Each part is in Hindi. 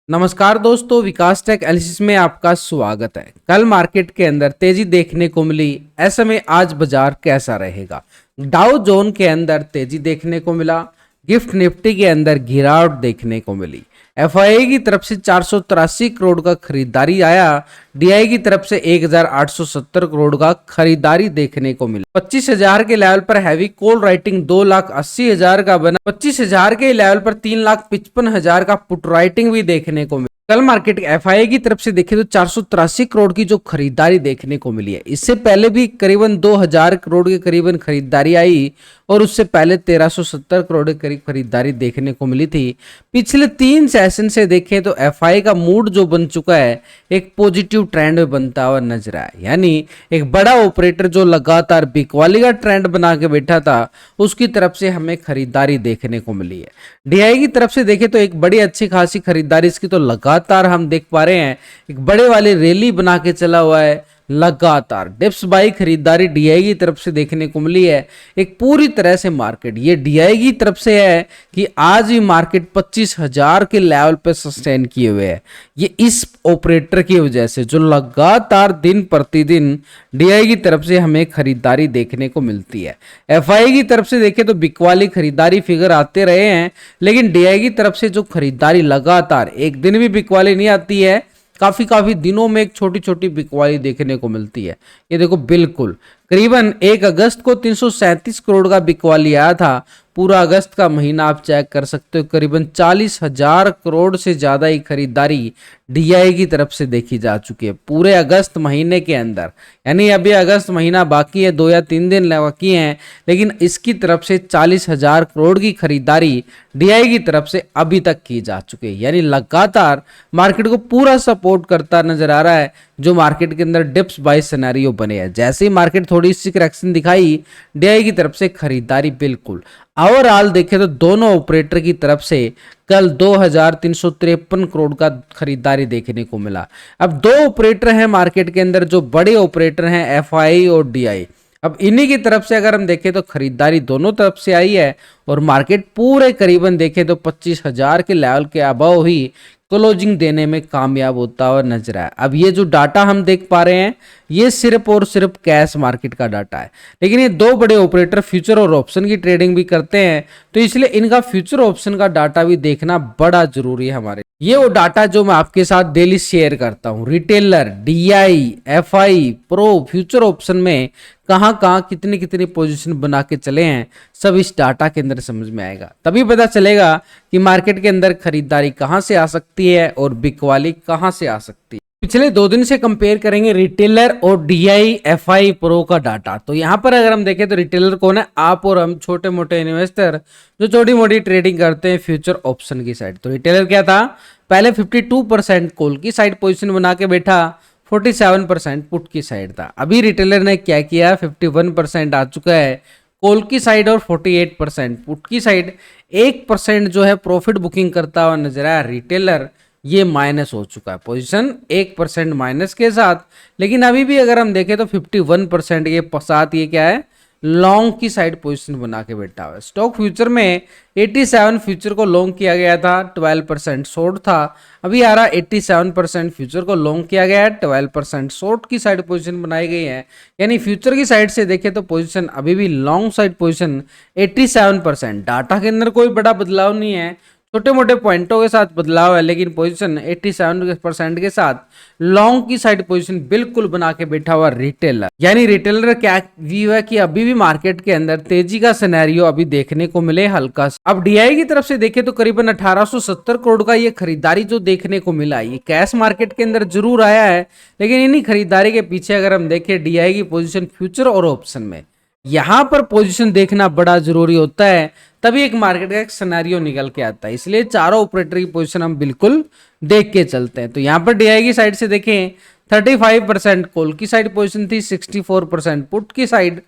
नमस्कार दोस्तों, विकास टेक एनालिसिस में आपका स्वागत है। कल मार्केट के अंदर तेजी देखने को मिली, ऐसे में आज बाजार कैसा रहेगा? डाउ जोन के अंदर तेजी देखने को मिला, गिफ्ट निफ्टी के अंदर गिरावट देखने को मिली। एफआईआई की तरफ से 483 करोड़ का खरीदारी आया, डीआई की तरफ से 1870 करोड़ का खरीदारी देखने को मिला। 25,000 के लेवल पर हैवी कॉल राइटिंग 2,80,000 का बना। 25,000 के लेवल पर 3,55,000 का पुट राइटिंग भी देखने को मिला। कल मार्केट एफआईआई की तरफ से देखें तो 483 करोड़ की जो खरीदारी देखने को मिली है। इससे पहले भी करीबन 2,000 करोड़ के करीबन खरीदारी आई और उससे पहले 1,370 करोड़ के करीब खरीदारी देखने को मिली थी। पिछले 3 सेशन से देखें तो एफआईआई का मूड जो बन चुका है, एक पॉजिटिव ट्रेंड में बनता हुआ नजर आया। यानी एक बड़ा ऑपरेटर जो लगातार बिकवाली का ट्रेंड बना के बैठा था, उसकी तरफ से हमें खरीदारी देखने को मिली है। डीआई की तरफ से देखें तो एक बड़ी अच्छी खासी खरीदारी इसकी तो लगातार हम देख पा रहे हैं। एक बड़े वाली रैली बना के चला हुआ है, लगातार डिप्स बाई खरीदारी डीआई की तरफ से देखने को मिली है। एक पूरी तरह से मार्केट ये डीआई की तरफ से है कि आज भी मार्केट 25,000 के लेवल पे सस्टेन किए हुए है। ये इस ऑपरेटर की वजह से जो लगातार दिन प्रतिदिन डीआई की तरफ से हमें खरीदारी देखने को मिलती है। एफआई की तरफ से देखें तो बिकवाली खरीदारी फिगर आते रहे हैं, लेकिन डीआई की तरफ से जो खरीदारी लगातार एक दिन भी बिकवाली नहीं आती है, काफी दिनों में एक छोटी छोटी बिकवाली देखने को मिलती है। ये देखो, बिल्कुल करीबन 1 अगस्त को 337 करोड़ का बिकवाली आया था। पूरा अगस्त का महीना आप चेक कर सकते हो, करीबन 40,000 करोड़ से ज्यादा ही खरीदारी डीआई की तरफ से देखी जा चुकी है पूरे अगस्त महीने के अंदर। यानी अभी अगस्त महीना बाकी है, 2 या 3 दिन बाकी हैं, लेकिन इसकी तरफ से 40,000 करोड़ की खरीदारी डीआई की तरफ से अभी तक की जा चुकी है। यानी लगातार मार्केट को पूरा सपोर्ट करता नजर आ रहा है, जो मार्केट के अंदर डिप्स बाय सिनेरियो बने हैं। जैसे ही मार्केट थोड़ी सी करेक्शन दिखाई, डीआई की तरफ से खरीदारी बिल्कुल। ओवरऑल देखें तो दोनों ऑपरेटर की तरफ से कल 2,353 करोड़ का खरीदारी देखने को मिला। अब 2 ऑपरेटर हैं मार्केट के अंदर जो बड़े ऑपरेटर हैं, एफआई और डीआई। अब इन्हीं की तरफ से अगर हम देखें तो खरीदारी दोनों तरफ से आई है और मार्केट पूरे करीबन देखें तो 25,000 के लेवल के अबव ही क्लोजिंग देने में कामयाब होता हुआ नजर आया। अब ये जो डाटा हम देख पा रहे हैं, ये सिर्फ और सिर्फ कैश मार्केट का डाटा है, लेकिन ये 2 बड़े ऑपरेटर फ्यूचर और ऑप्शन की ट्रेडिंग भी करते हैं, तो इसलिए इनका फ्यूचर ऑप्शन का डाटा भी देखना बड़ा जरूरी है हमारे। ये वो डाटा जो मैं आपके साथ डेली शेयर करता हूँ। Retailer, DI, FI, pro future option में कहाँ कहाँ कितनी कितनी पोजीशन बना के चले हैं, सब इस डाटा के अंदर समझ में आएगा। तभी पता चलेगा कि मार्केट के अंदर खरीदारी कहाँ से आ सकती है और बिकवाली कहाँ से आ सकती है। पिछले 2 दिन से कंपेयर करेंगे रिटेलर और डीआई एफआई प्रो का डाटा। तो यहाँ पर अगर हम देखें तो रिटेलर कौन है? आप और हम, छोटे मोटे इन्वेस्टर जो छोटी मोटी ट्रेडिंग करते हैं फ्यूचर ऑप्शन की साइड। तो रिटेलर क्या था? पहले 52% कॉल की साइड पोजीशन बना के बैठा, 47% पुट की साइड था। अभी रिटेलर ने क्या किया? 51% आ चुका है कॉल की साइड और 48% पुट की साइड। 1% जो है प्रॉफिट बुकिंग करता हुआ नजर आया रिटेलर, ये माइनस हो चुका है पोजीशन 1% माइनस के साथ। लेकिन अभी भी अगर हम देखें तो 51% के साथ ये क्या है? लॉन्ग की साइड पोजीशन बना के बैठा हुआ है। स्टॉक फ्यूचर में 87 फ्यूचर को लॉन्ग किया गया था, 12% शॉर्ट था। अभी आ रहा 87% फ्यूचर को लॉन्ग किया गया है, 12% शॉर्ट की साइड पोजीशन बनाई गई है। यानी फ्यूचर की साइड से देखें तो पोजीशन अभी भी लॉन्ग साइड पोजीशन 87%। डाटा के अंदर कोई बड़ा बदलाव नहीं है, छोटे मोटे पॉइंटों के साथ बदलाव है, लेकिन पोजीशन 87% के साथ लॉन्ग की साइड पोजीशन बिल्कुल बना के बैठा हुआ रिटेलर। यानी रिटेलर क्या व्यू है कि अभी भी मार्केट के अंदर तेजी का सिनेरियो अभी देखने को मिले हल्का सा। अब डीआई की तरफ से देखें तो करीबन 1870 करोड़ का ये खरीदारी जो देखने को मिला, ये कैश मार्केट के अंदर जरूर आया है, लेकिन इन्हीं खरीदारी के पीछे अगर हम देखें डीआई की पोजीशन फ्यूचर और ऑप्शन में, यहां पर पोजीशन देखना बड़ा जरूरी होता है, तभी एक मार्केट का एक सिनेरियो निकल के आता है। इसलिए चारों ऑपरेटर की पोजीशन हम बिल्कुल देख के चलते हैं। तो यहाँ पर डीआई की साइड से देखें 35% कॉल की साइड पोजीशन थी, 64% पुट की साइड।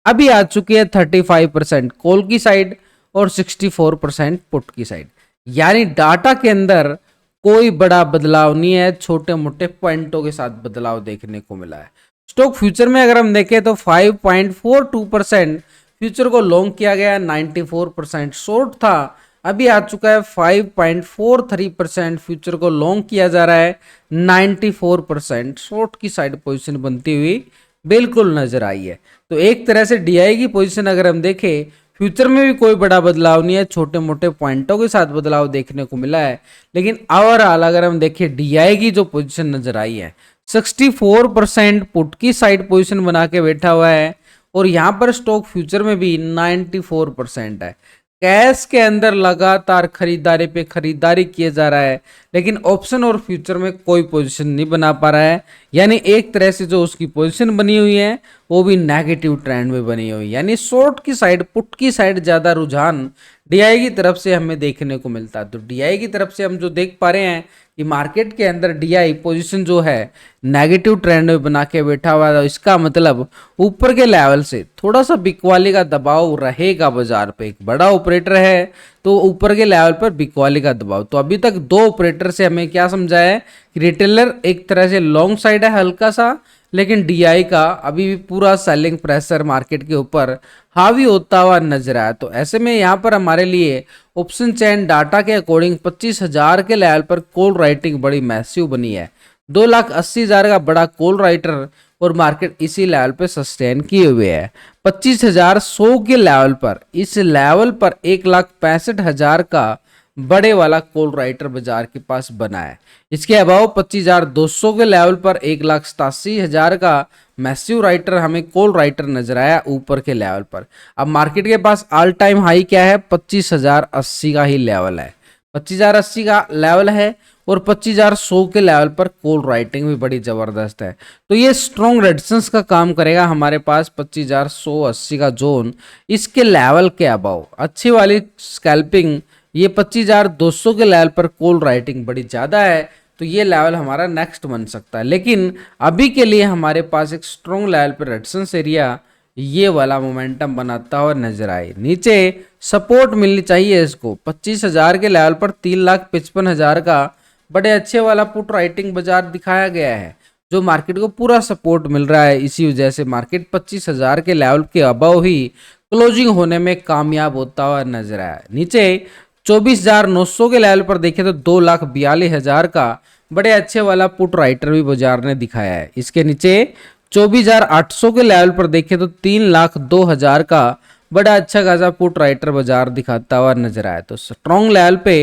अभी आ चुकी है 35% कॉल की साइड और 64% पुट की साइड। यानी डाटा के अंदर कोई बड़ा बदलाव नहीं है, छोटे मोटे पॉइंटों के साथ बदलाव देखने को मिला है। स्टॉक फ्यूचर में अगर हम देखें तो 5.42% फ्यूचर को लॉन्ग किया गया, 94% शॉर्ट था। अभी आ चुका है 5.43%। फ्यूचर को लॉन्ग किया जा रहा है 94%। शॉर्ट की साइड पोजीशन बनती हुई बिल्कुल नजर आई है। तो एक तरह से डीआई की पोजीशन अगर हम देखें, फ्यूचर में भी कोई बड़ा बदलाव नहीं है, छोटे मोटे पॉइंटों के साथ बदलाव देखने को मिला है। लेकिन ओवरऑल अगर हम देखें डीआई की जो पोजीशन नजर आई है, 64% पुट की साइड पोजीशन बना के बैठा हुआ है और यहां पर स्टॉक फ्यूचर में भी 94% है। कैश के अंदर लगातार खरीदारी पे खरीदारी किए जा रहा है, लेकिन ऑप्शन और फ्यूचर में कोई पोजीशन नहीं बना पा रहा है। यानी एक तरह से जो उसकी पोजीशन बनी हुई है वो भी नेगेटिव ट्रेंड में बनी हुई है। यानी शॉर्ट की साइड, पुट की साइड ज्यादा रुझान डीआई की तरफ से हमें देखने को मिलता है। तो डीआई की तरफ से हम जो देख पा रहे हैं कि मार्केट के अंदर डीआई पोजीशन जो है नेगेटिव ट्रेंड में बना के बैठा हुआ है। इसका मतलब ऊपर के लेवल से थोड़ा सा बिकवाली का दबाव रहेगा बाजार पे। एक बड़ा ऑपरेटर है तो ऊपर के लेवल पर बिकवाली का दबाव। तो अभी तक दो ऑपरेटर से हमें क्या समझा है कि रिटेलर एक तरह से लॉन्ग साइड है हल्का सा, लेकिन डीआई का अभी भी पूरा सेलिंग प्रेशर मार्केट के ऊपर हावी होता हुआ नजर आया। तो ऐसे में यहाँ पर हमारे लिए ऑप्शन चेन डाटा के अकॉर्डिंग 25,000 के लेवल पर कॉल राइटिंग बड़ी मैसिव बनी है। 2,80,000 का बड़ा कॉल राइटर और मार्केट इसी लेवल पे सस्टेन किए हुए है। 25,100 के लेवल पर, इस लेवल पर 1,65,000 का बड़े वाला कॉल राइटर बाजार के पास बना है। इसके अलावा 25,200 के लेवल पर 1,87,000 का मैसिव राइटर हमें कॉल राइटर नजर आया ऊपर के लेवल पर। अब मार्केट के पास ऑल टाइम हाई क्या है, 25,080 का ही लेवल है। 25,080 का लेवल है और 25,100 के लेवल पर कॉल राइटिंग भी बड़ी जबरदस्त है। तो ये स्ट्रॉन्ग रेजिस्टेंस का काम करेगा हमारे पास 25,180 का जोन। इसके लेवल के अबाव अच्छी वाली स्कैल्पिंग, ये 25,200 के लेवल पर कॉल राइटिंग बड़ी ज़्यादा है, तो ये लेवल हमारा नेक्स्ट बन सकता है। लेकिन अभी के लिए हमारे पास एक स्ट्रॉन्ग लेवल पर रेजिस्टेंस एरिया ये वाला मोमेंटम बनाता हुआ नजर आए। नीचे सपोर्ट मिलनी चाहिए इसको 25,000 के लेवल पर 3,55,000 का बड़े अच्छे वाला पुट राइटिंग बाजार दिखाया गया है, जो मार्केट को पूरा सपोर्ट मिल रहा है। इसी वजह से मार्केट 25,000 के लेवल के अबव ही क्लोजिंग होने में कामयाब होता हुआ नजर आया। नीचे 24,900 के लेवल पर देखें तो 2,42,000 का बड़े अच्छे वाला पुट राइटर भी बाजार ने दिखाया है। इसके नीचे 24,800 के लेवल पर देखें तो 3,02,000 का बड़ा अच्छा खासा पुट राइटर बाजार दिखाता हुआ नजर आया। तो स्ट्रॉन्ग लेवल पे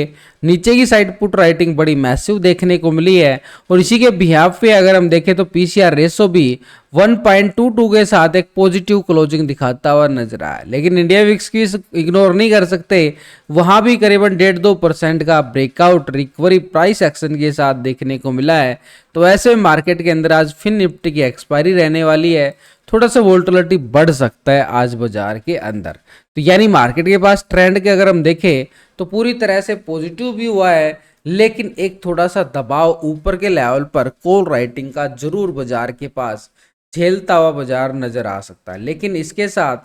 नीचे की साइड पुट राइटिंग बड़ी मैसिव देखने को मिली है और इसी के बिहाफ पे अगर हम देखें तो पीसीआर रेशो भी 1.22 के साथ एक पॉजिटिव क्लोजिंग दिखाता हुआ नजर आया। लेकिन इंडिया विक्स की इग्नोर नहीं कर सकते, वहां भी करीबन 1.5-2% का ब्रेकआउट रिकवरी प्राइस एक्शन के साथ देखने को मिला है। तो ऐसे में मार्केट के अंदर आज फिन निफ्टी की एक्सपायरी रहने वाली है, थोड़ा सा वोल्टिलिटी बढ़ सकता है आज बाजार के अंदर। तो यानी मार्केट के पास ट्रेंड के अगर हम देखें तो पूरी तरह से पॉजिटिव भी हुआ है, लेकिन एक थोड़ा सा दबाव ऊपर के लेवल पर कॉल राइटिंग का जरूर बाजार के पास झेलता हुआ बाजार नजर आ सकता है। लेकिन इसके साथ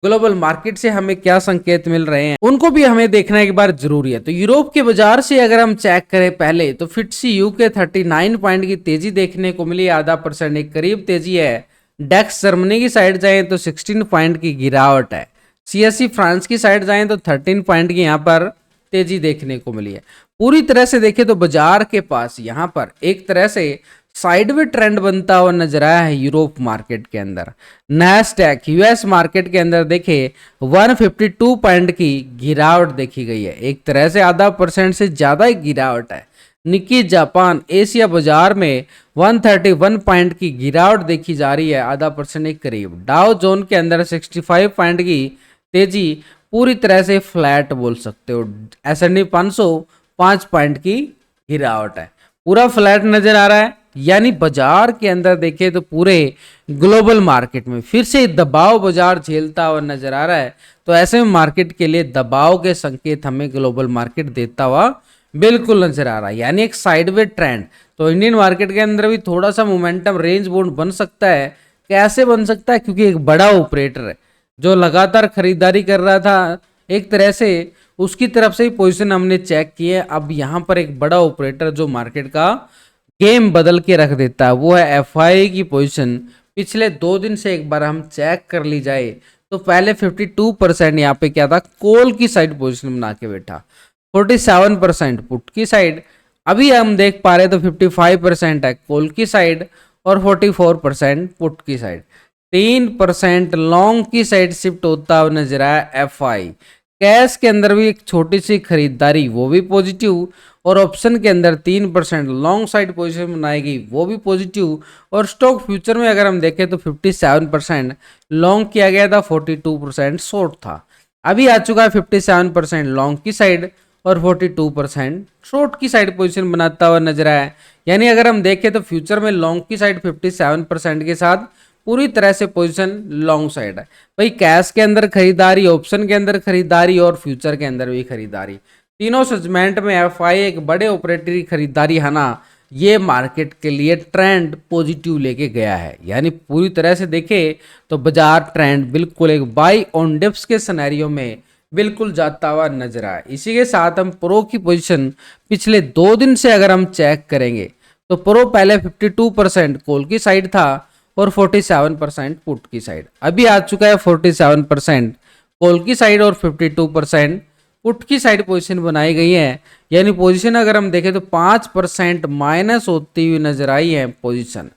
ग्लोबल मार्केट से हमें क्या संकेत मिल रहे हैं उनको भी हमें देखना एक बार जरूरी है। तो यूरोप के बाजार से अगर हम चेक करें पहले तो फिट्सी यूके 39 पॉइंट की तेजी देखने को मिली, ½ एक करीब तेजी है। डेक्स जर्मनी की साइड जाएं तो 16 पॉइंट की गिरावट है। सीएससी फ्रांस की साइड जाएं तो 13 पॉइंट की यहाँ पर तेजी देखने को मिली है। पूरी तरह से देखें तो बाजार के पास यहाँ पर एक तरह से साइडवे ट्रेंड बनता हुआ नजर आया है यूरोप मार्केट के अंदर। नैस्डैक यूएस मार्केट के अंदर देखे 152 पॉइंट की गिरावट देखी गई है, एक तरह से ½ से ज्यादा ही गिरावट है। निक्की जापान एशिया बाजार में 131 पॉइंट की गिरावट देखी जा रही है, ½ एक करीब। डाउ जोन के अंदर 65 पॉइंट की तेजी, पूरी तरह से फ्लैट बोल सकते हो। S&P 500 5 पॉइंट की गिरावट है, पूरा फ्लैट नजर आ रहा है। यानी बाजार के अंदर देखें तो पूरे ग्लोबल मार्केट में फिर से दबाव बाजार झेलता हुआ नजर आ रहा है। तो ऐसे में मार्केट के लिए दबाव के संकेत हमें ग्लोबल मार्केट देता हुआ बिल्कुल नजर आ रहा है, यानी एक साइडवे ट्रेंड। तो इंडियन मार्केट के अंदर भी थोड़ा सा मोमेंटम रेंज बाउंड बन सकता है। कैसे बन सकता है? क्योंकि एक बड़ा ऑपरेटर है जो लगातार खरीदारी कर रहा था, एक तरह से उसकी तरफ से ही पोजीशन हमने चेक की है। अब यहाँ पर एक बड़ा ऑपरेटर जो मार्केट का गेम बदल के रख देता है वो है एफआई की पोजीशन। पिछले 2 दिन से एक बार हम चेक कर ली जाए तो पहले 52% यहाँ पे क्या था, कॉल की साइड पोजीशन बना के बैठा। 47% पुट की साइड। अभी हम देख पा रहे हैं तो 55% है कॉल की साइड और 44% पुट की साइड। 3% लॉन्ग की साइड शिफ्ट होता हुआ नजर आया एफआई। कैश के अंदर भी एक छोटी सी खरीदारी वो भी पॉजिटिव, और ऑप्शन के अंदर 3% लॉन्ग साइड पोजीशन बनाई गई वो भी पॉजिटिव। और स्टॉक फ्यूचर में अगर हम देखें तो 57% लॉन्ग किया गया था, 42% शॉर्ट था। अभी आ चुका है 57% लॉन्ग की साइड और 42% शॉर्ट की साइड पोजीशन बनाता हुआ नजर आया है। यानी अगर हम देखें तो फ्यूचर में लॉन्ग की साइड 57% के साथ पूरी तरह से पोजीशन लॉन्ग साइड है। भाई कैश के अंदर खरीदारी, ऑप्शन के अंदर खरीदारी और फ्यूचर के अंदर भी खरीदारी, तीनों सेगमेंट में एफआई एक बड़े ऑपरेटर की खरीदारी है ना, ये मार्केट के लिए ट्रेंड पॉजिटिव लेके गया है। यानी पूरी तरह से देखें तो बाजार ट्रेंड बिल्कुल एक बाई ऑन डिप्स के सिनेरियो में बिल्कुल जाता हुआ नजर आया। इसी के साथ हम प्रो की पोजीशन पिछले 2 दिन से अगर हम चेक करेंगे तो प्रो पहले 52% कॉल की साइड था और 47% पुट की साइड। अभी आ चुका है 47% कॉल की साइड और 52% पुट की साइड पोजीशन बनाई गई है। यानी पोजीशन अगर हम देखें तो 5% माइनस होती हुई नजर आई है पोजीशन।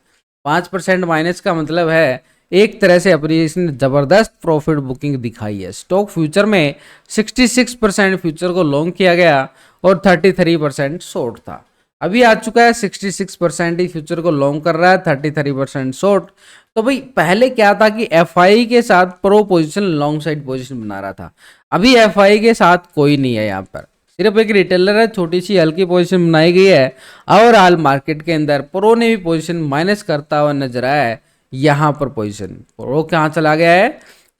5% माइनस का मतलब है एक तरह से अपनी इसने जबरदस्त प्रॉफिट बुकिंग दिखाई है। स्टॉक फ्यूचर में 66% फ्यूचर को लॉन्ग किया गया और 33% शॉर्ट था। अभी आ चुका है 66% ही फ्यूचर को लॉन्ग कर रहा है, 33% शॉर्ट। तो भाई पहले क्या था कि एफआई के साथ pro position long side position बना रहा था। अभी एफआई के साथ कोई नहीं है, यहाँ पर सिर्फ एक रिटेलर है, छोटी सी हल्की पोजीशन बनाई गई है। ओवरऑल मार्केट के अंदर प्रो ने भी पोजीशन माइनस करता हुआ नजर आया है। यहाँ पर पोजीशन प्रो कहाँ चला गया है,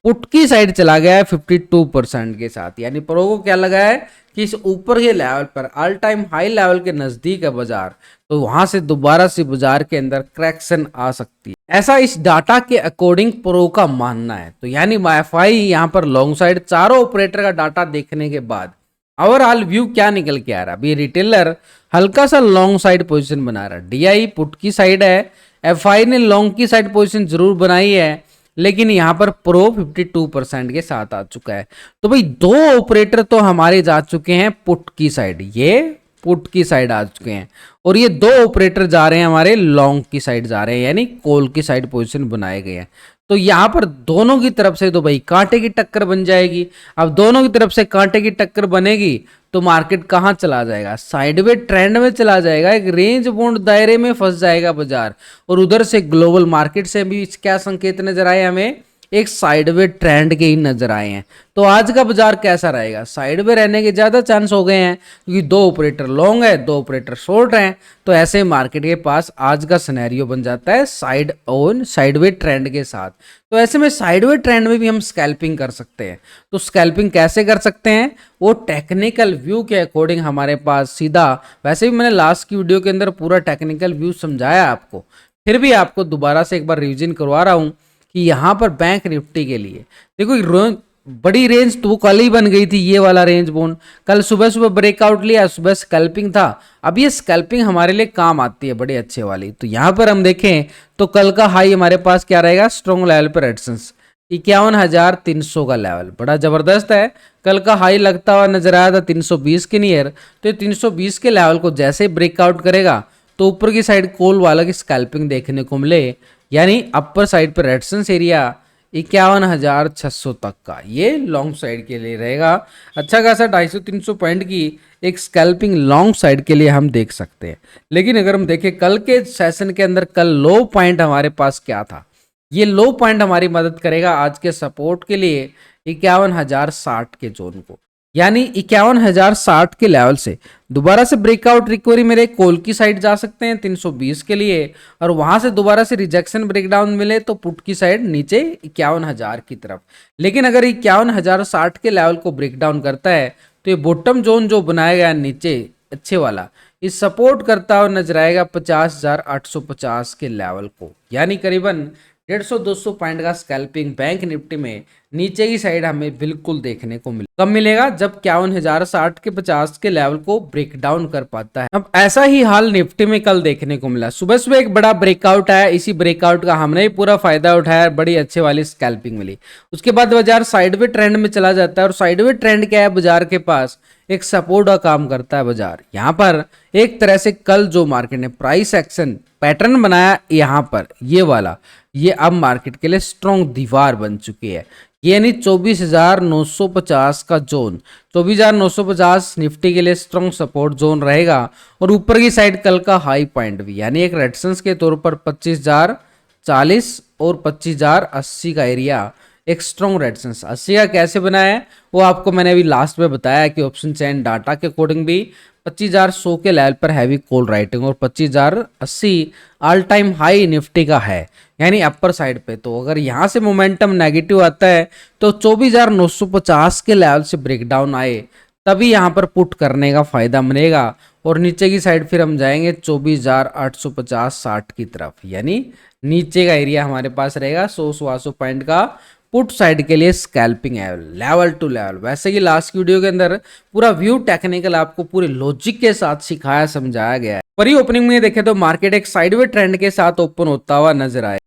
पुट की साइड चला गया है 52% के साथ। यानी प्रो को क्या लगा है कि इस ऊपर के लेवल पर ऑल टाइम हाई लेवल के नजदीक है बाजार, तो वहां से दोबारा से बाजार के अंदर करेक्शन आ सकती है, ऐसा इस डाटा के अकॉर्डिंग प्रो का मानना है। तो यानी एफआई यहाँ पर लॉन्ग साइड, चारों ऑपरेटर का डाटा देखने के बाद ओवरऑल व्यू क्या निकल के आ रहा है। अभी रिटेलर हल्का सा लॉन्ग साइड पोजीशन बना रहा है, डीआई पुट की साइड है, एफआई ने लॉन्ग की साइड पोजीशन जरूर बनाई है, लेकिन यहां पर प्रो 52% के साथ आ चुका है। तो भाई दो ऑपरेटर तो हमारे जा चुके हैं पुट की साइड, ये पुट की साइड आ चुके हैं, और ये दो ऑपरेटर जा रहे हैं हमारे लॉन्ग की साइड जा रहे हैं, यानी कॉल की साइड पोजीशन बनाए गए हैं। तो यहां पर दोनों की तरफ से तो भाई कांटे की टक्कर बन जाएगी। अब दोनों की तरफ से कांटे की टक्कर बनेगी तो मार्केट कहां चला जाएगा, साइडवे ट्रेंड में चला जाएगा, एक रेंज बाउंड दायरे में फंस जाएगा बाजार। और उधर से ग्लोबल मार्केट से भी क्या संकेत नजर आए हमें, एक साइडवे ट्रेंड के ही नजर आए हैं। तो आज का बाजार कैसा रहेगा, साइडवे रहने के ज्यादा चांस हो गए हैं, क्योंकि दो ऑपरेटर लॉन्ग है, दो ऑपरेटर शॉर्ट हैं। तो ऐसे मार्केट के पास आज का सिनेरियो बन जाता है साइड ऑन साइडवे ट्रेंड के साथ। तो ऐसे में साइडवे ट्रेंड में भी हम स्कैल्पिंग कर सकते हैं। तो स्कैल्पिंग कैसे कर सकते हैं, वो टेक्निकल व्यू के अकॉर्डिंग हमारे पास सीधा, वैसे भी मैंने लास्ट की वीडियो के अंदर पूरा टेक्निकल व्यू समझाया आपको, फिर भी आपको दोबारा से एक बार रिवीजन करवा रहा हूं कि यहाँ पर बैंक निफ्टी के लिए देखो बड़ी रेंज तो वो कल ही बन गई थी, ये वाला रेंज बोन कल सुबह सुबह ब्रेकआउट लिया, सुबह स्कैल्पिंग था। अब ये स्कैल्पिंग हमारे लिए काम आती है बड़ी अच्छे वाली। तो यहाँ पर हम देखें तो कल का हाई हमारे पास क्या रहेगा, स्ट्रॉन्ग लेवल पर रेजिस्टेंस 51,300 का लेवल बड़ा जबरदस्त है। कल का हाई लगता हुआ नजर आया था 320 के नियर। तो 320 के लेवल को जैसे ही ब्रेकआउट करेगा तो ऊपर की साइड कॉल वाला की स्कैल्पिंग देखने को मिले, यानी अपर साइड पर रेजिस्टेंस एरिया 51,600 तक का, ये लॉन्ग साइड के लिए रहेगा। अच्छा खासा 250-300 पॉइंट की एक स्कैल्पिंग लॉन्ग साइड के लिए हम देख सकते हैं। लेकिन अगर हम देखें कल के सेशन के अंदर कल लो पॉइंट हमारे पास क्या था, ये लो पॉइंट हमारी मदद करेगा आज के सपोर्ट के लिए 51,060 के जोन को, यानी 51,060 के लेवल से दोबारा से ब्रेकआउट रिकवरी मेरे कॉल की साइड जा सकते हैं 320 के लिए, और वहां से दोबारा से रिजेक्शन ब्रेकडाउन मिले तो पुट की साइड नीचे 51,000 की तरफ। लेकिन अगर 51,060 के लेवल को ब्रेकडाउन करता है तो ये बॉटम जोन जो बनाया गया नीचे अच्छे वाला, इस सपोर्ट करता हुआ नजर आएगा 50,850 के लेवल को, यानी करीबन 150-200 पॉइंट का स्कैल्पिंग बैंक निफ्टी में नीचे की साइड हमें बिल्कुल देखने को मिले। कब मिलेगा? जब 51,060 के 50 के लेवल को ब्रेक डाउन कर पाता है। अब ऐसा ही हाल निफ्टी में कल देखने को मिला। सुबह सुबह एक बड़ा ब्रेकआउट आया, इसी ब्रेकआउट का हमने ही पूरा फायदा उठाया, बड़ी अच्छे वाली स्कैल्पिंग मिली। उसके बाद बाजार साइडवे ट्रेंड में चला जाता है, और साइडवे ट्रेंड क्या है, बाजार के पास एक सपोर्ट का काम करता है। बाजार यहाँ पर एक तरह से कल जो मार्केट ने प्राइस एक्शन पैटर्न बनाया, यहाँ पर ये वाला, ये अब मार्केट के लिए स्ट्रॉन्ग दीवार बन चुकी है। यानी 24,950 का जोन, 24,950 निफ्टी के लिए स्ट्रॉन्ग सपोर्ट जोन रहेगा। और ऊपर की साइड कल का हाई पॉइंट भी, यानी एक रेजिस्टेंस के तौर पर 25,040 और 25,080 का एरिया एक स्ट्रॉन्ग रेजिस्टेंस। 80 का कैसे बनाया है वो आपको मैंने अभी लास्ट में बताया कि ऑप्शन चैन डाटा के अकॉर्डिंग भी 25,100 के लेवल पर हैवी कॉल राइटिंग, और 25,080 ऑल टाइम हाई निफ्टी का है, यानी अपर साइड पे। तो अगर यहाँ से मोमेंटम नेगेटिव आता है तो 24,950 के लेवल से ब्रेकडाउन आए तभी यहाँ पर पुट करने का फायदा मिलेगा। और नीचे की साइड फिर हम जाएंगे 24,850-60 की तरफ, यानी नीचे का एरिया हमारे पास रहेगा 100-125 पॉइंट का पुट साइड के लिए स्कैल्पिंग है, लेवल टू लेवल। वैसे कि लास्ट की वीडियो के अंदर पूरा व्यू टेक्निकल आपको पूरे लॉजिक के साथ सिखाया समझाया गया है। पर ओपनिंग में देखें तो मार्केट एक साइडवे ट्रेंड के साथ ओपन होता हुआ नजर आया।